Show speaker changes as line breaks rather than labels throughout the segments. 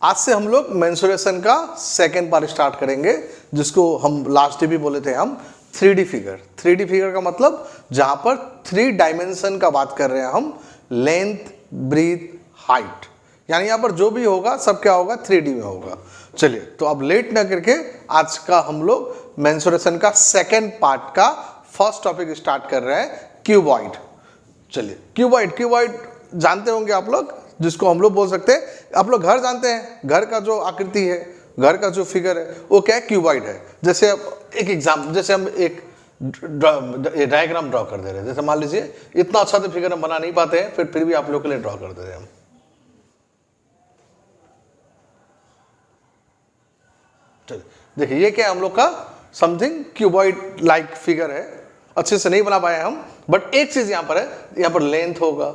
आज से हम लोग मेंसुरेशन का सेकेंड पार्ट स्टार्ट करेंगे, जिसको हम लास्ट डे भी बोले थे हम 3D फिगर। 3D फिगर का मतलब जहां पर 3 डायमेंशन का बात कर रहे हैं हम, लेंथ, ब्रीथ, हाइट, यानी यहां पर जो भी होगा सब क्या होगा 3D में होगा। चलिए, तो अब लेट ना करके आज का हम लोग मेंसुरेशन का सेकेंड पार्ट का फर्स्ट टॉपिक स्टार्ट कर रहे हैं, क्यूबॉइड। चलिए, क्यूबॉइड जानते होंगे आप लोग, जिसको हम लोग बोल सकते हैं, आप लोग घर जानते हैं, घर का जो आकृति है, घर का जो फिगर है वो क्या है, क्यूबॉइड है। जैसे अब एक एग्जाम्पल, जैसे हम एक डायग्राम ड्रॉ कर दे रहे हैं। जैसे मान लीजिए इतना अच्छा तो फिगर हम बना नहीं पाते हैं, फिर भी आप लोग के लिए ड्रॉ कर दे रहे हैं हम। चलिए देखिए, ये क्या है हम लोग का समथिंग क्यूबॉइड लाइक फिगर है। अच्छे से नहीं बना पाए हम, बट एक चीज यहां पर है, यहां पर लेंथ होगा,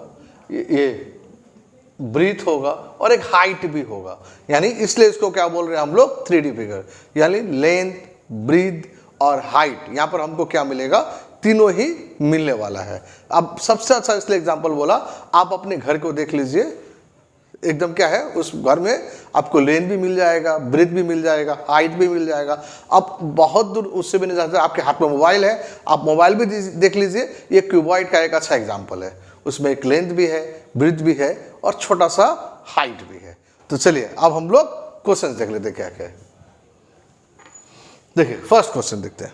ये ब्रीथ होगा और एक हाइट भी होगा, यानी इसलिए इसको क्या बोल रहे हैं हम लोग 3D फिगर, यानी लेंथ, ब्रीथ और हाइट। यहां पर हमको क्या मिलेगा, तीनों ही मिलने वाला है। अब सबसे अच्छा इसलिए एग्जांपल बोला, आप अपने घर को देख लीजिए, एकदम क्या है, उस घर में आपको लेंथ भी मिल जाएगा, ब्रीथ भी मिल जाएगा, हाइट भी मिल जाएगा। अब बहुत दूर उससे भी नहीं जाता, आपके हाथ में मोबाइल है, आप मोबाइल भी देख लीजिए, ये क्यूबॉइड का एक अच्छा एग्जाम्पल है। उसमें एक लेंथ भी है, ब्रीथ भी है और छोटा सा हाइट भी है। तो चलिए अब हम लोग क्वेश्चन देख लेते क्या क्या है। देखिए फर्स्ट क्वेश्चन देखते हैं,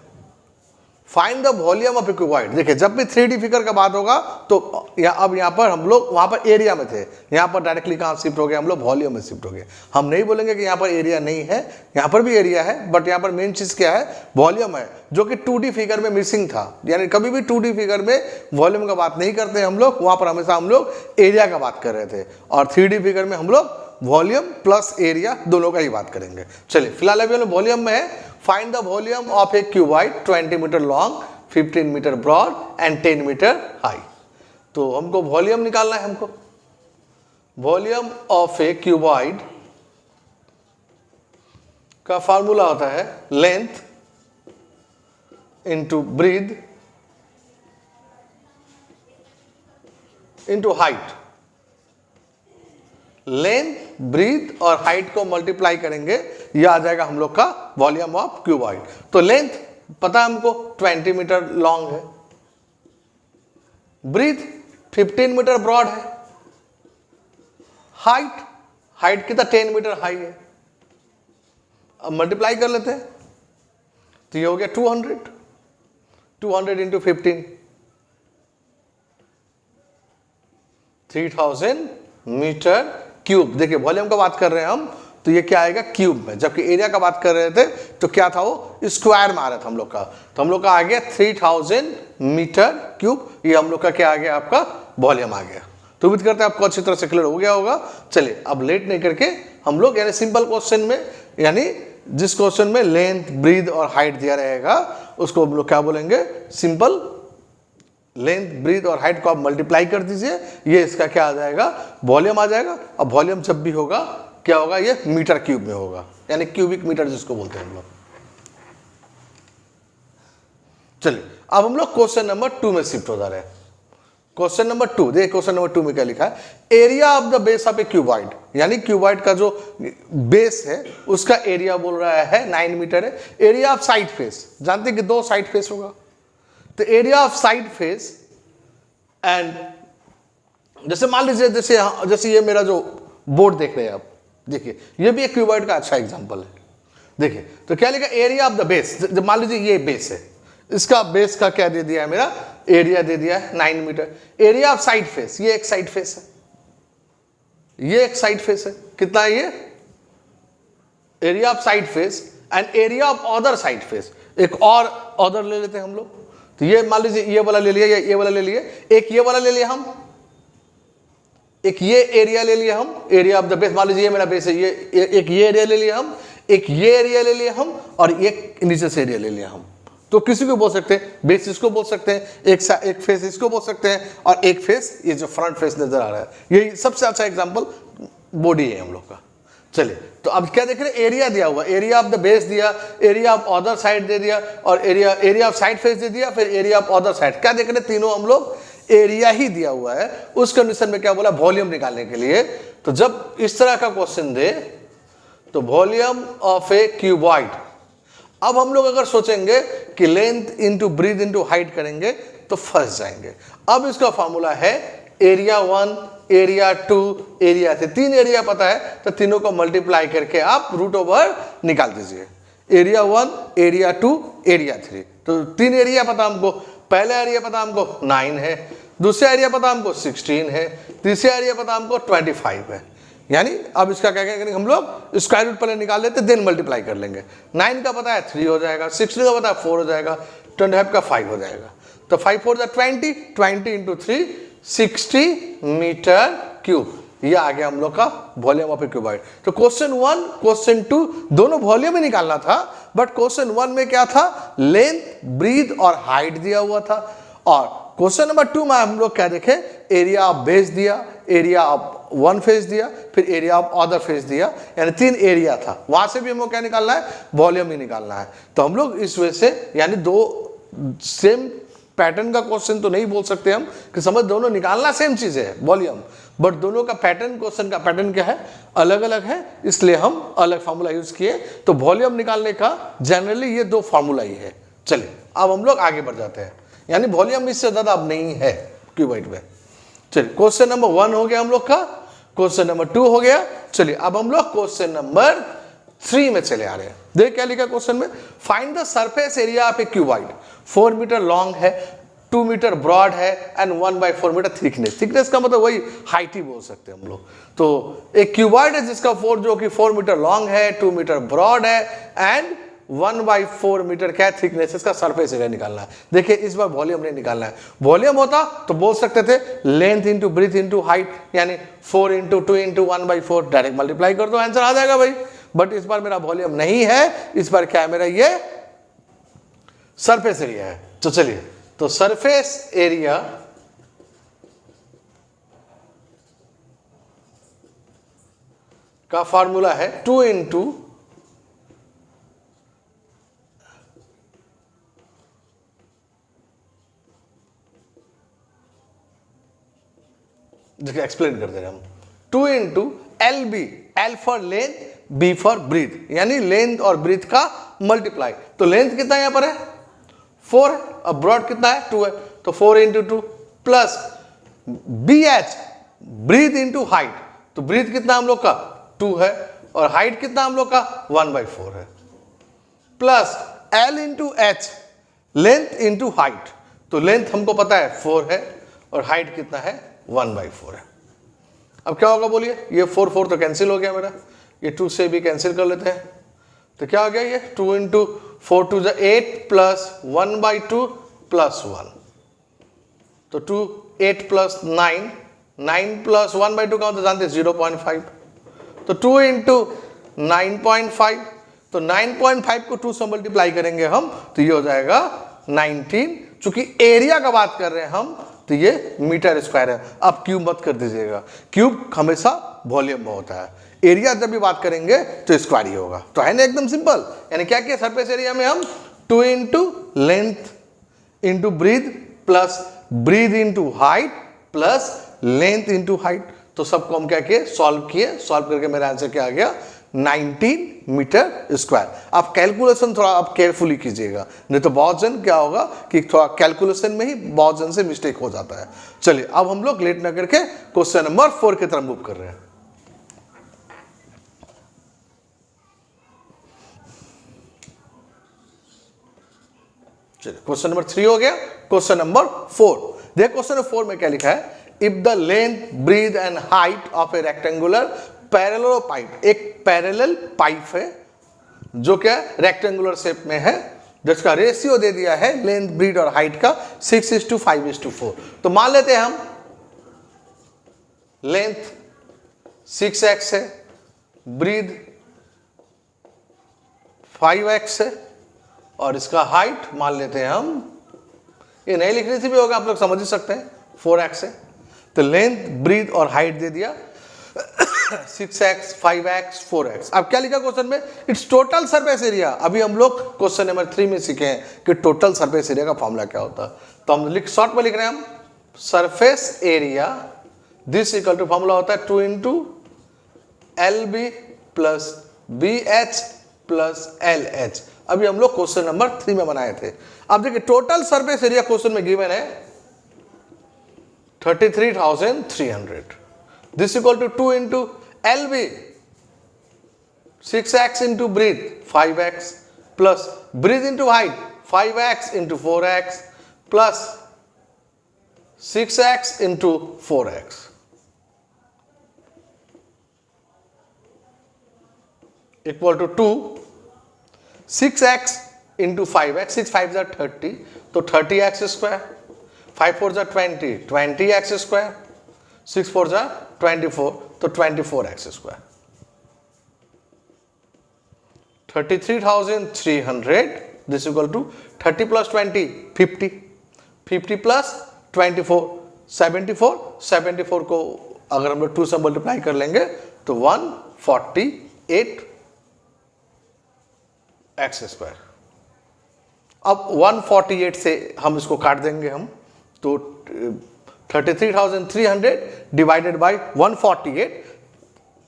find the volume of a cuboid. देखिए जब भी 3D फिगर का बात होगा तो अब यहाँ पर हम लोग वहाँ पर एरिया में थे, यहाँ पर डायरेक्टली कहाँ शिफ्ट हो गए, हम लोग वॉल्यूम में शिफ्ट हो गए। हम नहीं बोलेंगे कि यहाँ पर एरिया नहीं है, यहाँ पर भी एरिया है, बट यहाँ पर मेन चीज़ क्या है, वॉल्यूम है, जो कि 2D फिगर में मिसिंग था। यानी कभी भी 2D फिगर में वॉल्यूम का बात नहीं करते हम लोग, वहाँ पर हमेशा हम लोग एरिया का बात कर रहे थे, और 3D फिगर में हम लोग वॉल्यूम प्लस एरिया दोनों का ही बात करेंगे। चलिए फिलहाल अभी हम वॉल्यूम में है। Find the volume of a cuboid 20 metre long, 15 metre broad and 10 metre high. तो हमको वॉल्यूम निकालना है। हमको वॉल्यूम ऑफ ए क्यूबॉइड का फार्मूला होता है length into breadth into height. Length, breadth और हाइट को मल्टीप्लाई करेंगे, यह आ जाएगा हम लोग का वॉल्यूम ऑफ क्यूबॉइड। तो लेंथ पता है हमको 20 मीटर लॉन्ग है, ब्रीथ 15 मीटर ब्रॉड है, हाइट कितना 10 मीटर हाई है। अब मल्टीप्लाई कर लेते हैं, तो ये हो गया 200 इंटू 15, 3000 मीटर क्यूब। देखिए वॉल्यूम का बात कर रहे हैं हम, तो ये क्या आएगा क्यूब में, जबकि एरिया का बात कर रहे थे तो क्या था, वो स्क्वायर में आ रहा था हम लोग का। तो हम लोग का आ गया 3000 मीटर क्यूब, ये हम लोग का क्या आ गया, आपका वॉल्यूम आ गया। तो उम्मीद करते हैं आपको अच्छी तरह से क्लियर हो गया होगा। चलिए अब लेट नहीं करके हम लोग, यानी सिंपल क्वेश्चन में, यानी जिस क्वेश्चन में लेंथ, ब्रीथ और हाइट दिया रहेगा उसको हम लोग क्या बोलेंगे, सिंपल लेंथ, ब्रीथ और हाइट को आप मल्टीप्लाई कर दीजिए, ये इसका क्या आ जाएगा, वॉल्यूम आ जाएगा। अब वॉल्यूम जब भी होगा क्या होगा, ये मीटर क्यूब में होगा, यानी क्यूबिक मीटर जिसको बोलते हैं हम लोग। चलिए अब हम लोग क्वेश्चन नंबर 2 में शिफ्ट हो जा रहे हैं। क्वेश्चन नंबर 2, देखिए क्वेश्चन नंबर 2 में क्या लिखा है, area of the base of a cuboid, यानी क्यूबॉइड का जो बेस है उसका एरिया बोल रहा है 9 मीटर है। एरिया ऑफ साइड फेस, जानते हैं कि 2 साइड फेस होगा, तो area of side face and, जैसे मान लीजिए जैसे ये मेरा जो बोर्ड देख रहे हैं आप, देखिए ये भी एक क्यूबॉइड का अच्छा एग्जांपल है। देखिए तो क्या लिखा, एरिया ऑफ द बेस, जब मान लीजिए ये बेस है, इसका बेस का क्या दे दिया है, मेरा एरिया दे दिया है 9 metre. Area of side face, ये एक साइड फेस है, ये एक साइड फेस है, कितना है ये, area of side face and area of other side face, एक और अदर ले लेते हैं हम लोग। तो ये मान लीजिए ये वाला ले लिया, ये वाला ले लिए, एक ये वाला ले लिया हम, एक ये एरिया ले लिया हम, एरिया ऑफ द बेस, मान लीजिए ये मेरा बेस है, ये एक ये एरिया ले लिया हम, एक ये एरिया ले लिया हम, और एक नीचे से एरिया ले लिया हम। तो किसी को बोल सकते हैं, बेस इसको बोल सकते हैं, एक फेस इसको बोल सकते हैं, और एक फेस ये जो फ्रंट फेस नजर आ रहा है, यही सबसे अच्छा एग्जाम्पल बॉडी है हम लोग का। चलिए तो अब क्या देख रहे हैं, एरिया दिया हुआ, एरिया ऑफ द बेस दिया, एरिया ऑफ अदर साइड दे दिया, और एरिया ऑफ साइड फेस दे दिया, फिर एरिया ऑफ अदर साइड। क्या देख रहे हैं, तीनों हम लोग एरिया ही दिया हुआ है। उस कंडीशन में क्या बोला, वॉल्यूम निकालने के लिए। तो जब इस तरह का क्वेश्चन दे तो वॉल्यूम ऑफ ए क्यूबॉइड। अब हम लोग अगर सोचेंगे कि length into breadth into height करेंगे तो फंस जाएंगे। अब इसका फॉर्मूला है एरिया 1, एरिया 2, एरिया 3। 3 एरिया पता है तो तीनों को मल्टीप्लाई करके आप रूट ओवर निकाल दीजिए। Area 1, area 2, area 3। तो 3 एरिया पता हमको। पहला एरिया पता हमको 9 है, दूसरा एरिया पता हमको 16 है, तीसरा एरिया पता हमको 25 है। यानी अब इसका क्या करेंगे हम लोग, स्क्वायर रूट पहले निकाल लेते देन मल्टीप्लाई कर लेंगे। 9 का पता है 3 हो जाएगा, 16 का पता है 4 हो जाएगा, 25 का 5 हो जाएगा। तो 5 4 20, 20 इंटू 3 60 मीटर क्यूब। ये आ गया हम लोग का वॉल्यूम ऑफ ए क्यूबॉइड। तो क्वेश्चन 1 क्वेश्चन 2 दोनों वॉल्यूम ही निकालना था, बट क्वेश्चन 1 में क्या था, लेंथ ब्रीथ और हाइट दिया हुआ था। और क्वेश्चन नंबर 2 में हम लोग क्या देखे, एरिया ऑफ बेस दिया, एरिया ऑफ वन फेस दिया, फिर एरिया ऑफ अदर फेस दिया, यानी 3 एरिया था। वहां से भी हमको क्या निकालना है, वॉल्यूम ही निकालना है। तो हम लोग इस वजह से यानी 2 सेम पैटर्न का क्वेश्चन तो नहीं बोल सकते हम कि समझ दोनों निकालना सेम चीज है वॉल्यूम, बट दोनों का पैटर्न, क्वेश्चन का पैटर्न क्या है, अलग अलग है, इसलिए हम अलग फार्मूला यूज किए। तो वॉल्यूम निकालने का जनरली ये 2 फार्मूला ही है। चलिए अब हम लोग आगे बढ़ जाते हैं, यानी वॉल्यूम इससे ज्यादा अब नहीं है क्यूबॉइड में। चलिए क्वेश्चन नंबर 1 हो गया हम लोग का, क्वेश्चन नंबर 2 हो गया। चलिए अब हम लोग क्वेश्चन नंबर 3 में चले आ रहे हैं। देख क्या लिखा क्वेश्चन में, find the surface area of a cuboid. 4 metre long है, 2 मीटर ब्रॉड है एंड 1/4 मीटर थिकनेस। थिकनेस का मतलब वही हाइट ही बोल सकते हैं हम लोग। तो एक क्यूबॉइड है जिसका 4 जो कि 4 मीटर लॉन्ग है, 2 मीटर ब्रॉड है एंड 1/4 मीटर क्या है थिकनेस, इसका सरफेस एरिया निकालना है। देखिए इस बार वॉल्यूम नहीं निकालना है। वॉल्यूम होता तो बोल सकते थे length into breadth into height, यानी 4 इंटू 2 इंटू 1/4, डायरेक्ट मल्टीप्लाई कर दो आंसर आ जाएगा भाई। बट इस बार मेरा वॉल्यूम नहीं है, इस बार क्या है मेरा, ये सरफेस एरिया है। तो चलिए, तो सरफेस एरिया का फॉर्मूला है 2 इंटू देखिए एक्सप्लेन कर दे रहे हम, 2 into L B, L for length, B for breadth, यानी लेंथ और ब्रीथ का मल्टीप्लाई। तो लेंथ कितना यहां पर है 4 है, अब ब्रॉड कितना है 2 है, तो 4 into 2 plus B H breadth into height. तो ब्रीथ कितना हम लोग का 2 है और हाइट कितना हम लोग का 1/4 है, plus L into H length into height. तो लेंथ हमको पता है 4 है और हाइट कितना है 1/4 है। अब क्या होगा बोलिए, ये 4 4 तो कैंसिल हो गया मेरा, ये 2 से भी कैंसिल कर लेते हैं। तो क्या हो गया, ये 2 इंटू 4 2 8 प्लस 1/2 प्लस 1, तो 2 8 प्लस 9, 9 प्लस 1/2 का मतलब जानते हैं 0.5, तो 2 इंटू 9.5, तो 9.5 को 2 से मल्टीप्लाई करेंगे हम तो ये हो जाएगा 19। चूंकि एरिया का बात कर रहे हैं हम तो ये मीटर स्क्वायर है। अब क्यूब मत कर दीजिएगा, क्यूब हमेशा वॉल्यूम में होता है, एरिया जब भी बात करेंगे तो स्क्वायर ही होगा। तो है ना एकदम सिंपल, यानी क्या किया सरफेस एरिया में हम 2 into length into breadth plus breadth into height plus length into height. तो सबको हम क्या किए, सॉल्व किए, सॉल्व करके मेरा आंसर क्या आ गया 19 मीटर स्क्वायर। आप कैलकुलेशन थोड़ा आप केयरफुली कीजिएगा, नहीं तो बहुत जन क्या होगा कि थोड़ा कैलकुलेशन में ही बहुत जन से मिस्टेक हो जाता है। चलिए अब हम लोग लेट न करके क्वेश्चन नंबर 4 की तरफ मूव कर रहे हैं। चलिए क्वेश्चन नंबर 3 हो गया, क्वेश्चन नंबर 4 देख। क्वेश्चन नंबर 4 में क्या लिखा है, if the length breadth and height of a rectangular parallel pipe, एक पैरेलल पाइप है जो क्या रेक्टेंगुलर शेप में है, जिसका रेशियो दे दिया है लेंथ ब्रीथ और हाइट का 6:5:4। तो मान लेते हैं हम लेंथ 6x है, ब्रीथ 5x है और इसका हाइट मान लेते हैं हम, ये नहीं लिखने से भी होगा, आप लोग समझ ही सकते हैं 4x है। तो लेंथ ब्रीथ और हाइट दे दिया 6x 5x 4x। अब क्या लिखा क्वेश्चन में, इट्स टोटल सरफेस एरिया। अभी हम लोग क्वेश्चन नंबर 3 में सीखे हैं कि टोटल सरफेस एरिया का फॉर्मूला क्या होता है। तो हम शॉर्ट में लिख रहे हैं हम surface area this equal to formula होता है 2 into L B plus B H plus L H. अभी हम लोग क्वेश्चन नंबर 3 में बनाए थे। अब देखिए टोटल सरफेस एरिया क्वेश्चन में गिवन है 33,300। This equal to 2 into L B 6x into breadth 5x plus breadth into height 5x into 4x plus 6x into 4x equal to 2 6x into 5x 6 5 जा 30 तो 30x square 5 4 जा 20 20x square 6 4 जा 24 तो 24x square 33,300 this equal to 30 plus 20 50 50 plus 24 74 74 को अगर हम लोग 2 से मल्टीप्लाई कर लेंगे तो 148 एक्स स्क्वायर। अब 148 से हम इसको काट देंगे हम तो 33,300 डिवाइडेड बाय 148।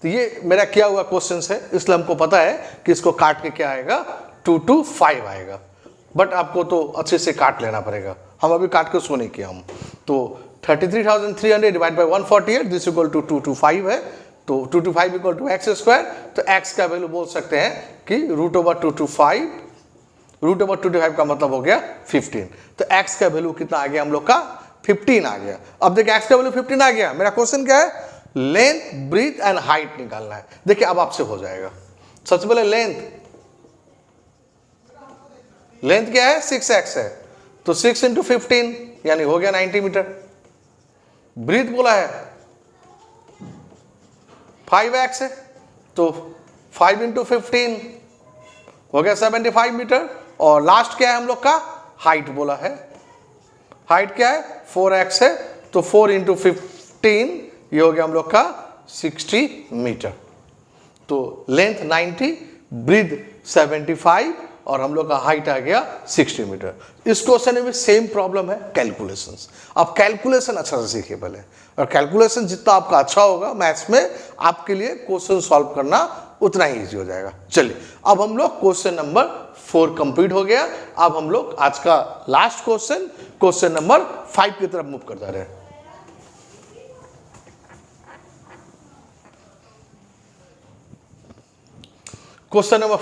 तो ये मेरा किया हुआ क्वेश्चन है इसलिए हमको पता है कि इसको काट के क्या आएगा 225 आएगा। बट आपको तो अच्छे से काट लेना पड़ेगा, हम अभी काट के उसको नहीं किया हम। तो 33,300 divide by 148 this equal to 225 है। तो 225 इक्वल टू एक्स स्क्वायर। तो एक्स का वैल्यू बोल सकते हैं कि रूट ओवर 225 का मतलब हो गया 15। तो एक्स का वैल्यू कितना आ गया हम लोग का 15 आ गया। अब देखिए एक्स का वैल्यू 15 आ गया। मेरा क्वेश्चन क्या है लेंथ ब्रीथ एंड हाइट निकालना है। देखिए अब आपसे हो जाएगा। सबसे पहले लेंथ क्या है 6x है तो 6 इंटू 15 यानी हो गया 90 मीटर। ब्रीथ बोला है 5x है तो 5 इंटू 15 हो गया 75 मीटर। और लास्ट क्या है हम लोग का हाइट बोला है। हाइट क्या है 4x है तो 4 इंटू 15 ये हो गया हम लोग का 60 मीटर। तो लेंथ 90 ब्रीथ 75 और हम लोग का हाइट आ गया 60 मीटर। इस क्वेश्चन में भी सेम प्रॉब्लम है कैलकुलेशंस। आप कैलकुलेशन अच्छा से सीखिए पहले, और कैलकुलेशन जितना आपका अच्छा होगा मैथ्स में आपके लिए क्वेश्चन सॉल्व करना उतना ही इजी हो जाएगा। चलिए अब हम लोग क्वेश्चन नंबर 4 कंप्लीट हो गया। अब हम लोग आज का लास्ट क्वेश्चन नंबर 5 की तरफ मूव कर जा रहे हैं। क्वेश्चन नंबर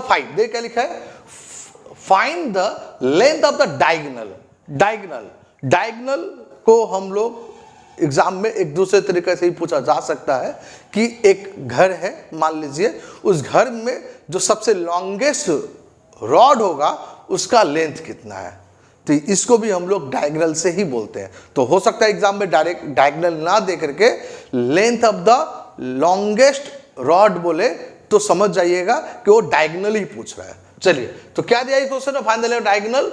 5 देख क्या लिखा है find the length of the diagonal को हम लोग एग्जाम में एक दूसरे तरीके से ही पूछा जा सकता है कि एक घर है, मान लीजिए उस घर में जो सबसे लॉन्गेस्ट रॉड होगा उसका लेंथ कितना है। तो इसको भी हम लोग डायगोनल से ही बोलते हैं। तो हो सकता है एग्जाम में डायरेक्ट डायगोनल ना दे करके length of the longest rod बोले तो समझ जाइएगा कि वो डायगोनल ही पूछ रहा है। चलिए तो क्या दिया इस क्वेश्चन में find the length diagonal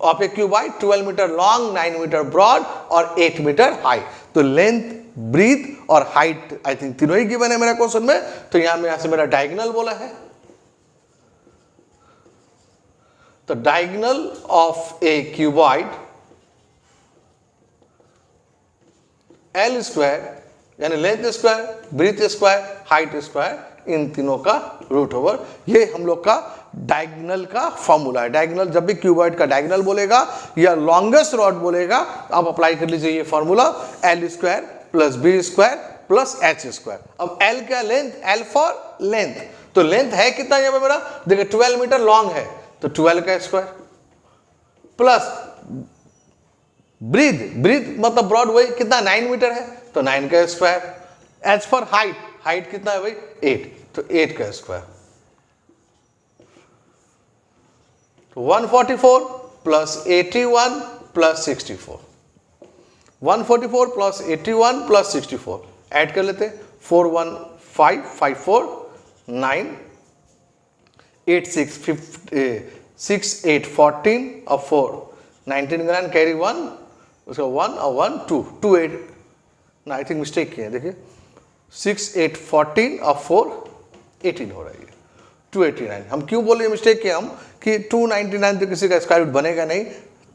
of a cuboid 12 metre long 9 metre broad और 8 मीटर हाई। तो लेंथ ब्रीथ और हाइट आई थिंक तीनों ही गिवन है मेरा क्वेश्चन में। तो यहां से मेरा डायगोनल बोला है। तो diagonal of a cuboid L square यानी length square breadth square height square इन तीनों का रूट ओवर, ये हम लोग का डायगोनल का फॉर्मूला है। डायगोनल जब भी क्यूबॉइड का डायगोनल बोलेगा या लॉन्गेस्ट रॉड बोलेगा आप अप्लाई कर लीजिए ये formula L square plus B square plus H square. अब एल क्या लेंथ, एल फॉर लेंथ। तो लेंथ है कितना यहाँ पे मेरा देखिए 12 मीटर लॉन्ग है तो 12 का स्क्वायर प्लस ब्रीथ मतलब ब्रॉड वही कितना 9 मीटर है तो 9 का स्क्वायर। एच फॉर हाइट कितना है भाई 8 तो 8 का स्क्वायर। तो 144 plus 81 plus 64 144 plus 81 plus 64 add कर लेते 4 1 5 5 4 9 8 6 6 8 14 और 4 19 का 9 कैरी 1 उसका 1 और 1 2 2 8 ना आई थिंक मिस्टेक किए देखिए 6 8 14 और 4 18 हो रहा है 289। हम क्यों बोले मिस्टेक किया हम कि 299 तो किसी का स्क्वायर रूट बनेगा नहीं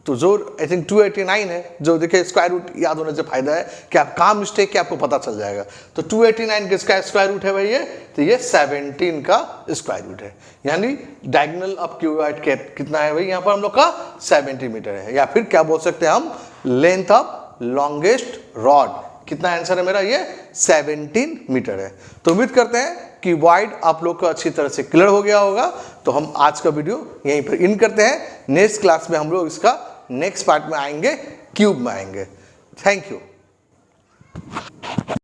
तो जो आई थिंक 289 है, जो देखिए स्क्वायर रूट याद होने से फायदा है कि आप कहाँ मिस्टेक है आपको पता चल जाएगा। तो 289 किसका स्क्वायर रूट है भाई ये, तो ये 17 का स्क्वायर रूट है, यानी डायगोनल ऑफ क्यूबॉइड कितना है भाई यहाँ पर हम लोग का 70 मीटर है। या फिर क्या बोल सकते हैं हम, लेंथ ऑफ लॉन्गेस्ट रॉड, कितना आंसर है मेरा ये 17 मीटर है। तो उम्मीद करते हैं क्यूबॉइड आप लोग को अच्छी तरह से क्लियर हो गया होगा। तो हम आज का वीडियो यहीं पर इन करते हैं, नेक्स्ट क्लास में हम लोग इसका नेक्स्ट पार्ट में आएंगे, क्यूब में आएंगे। Thank you.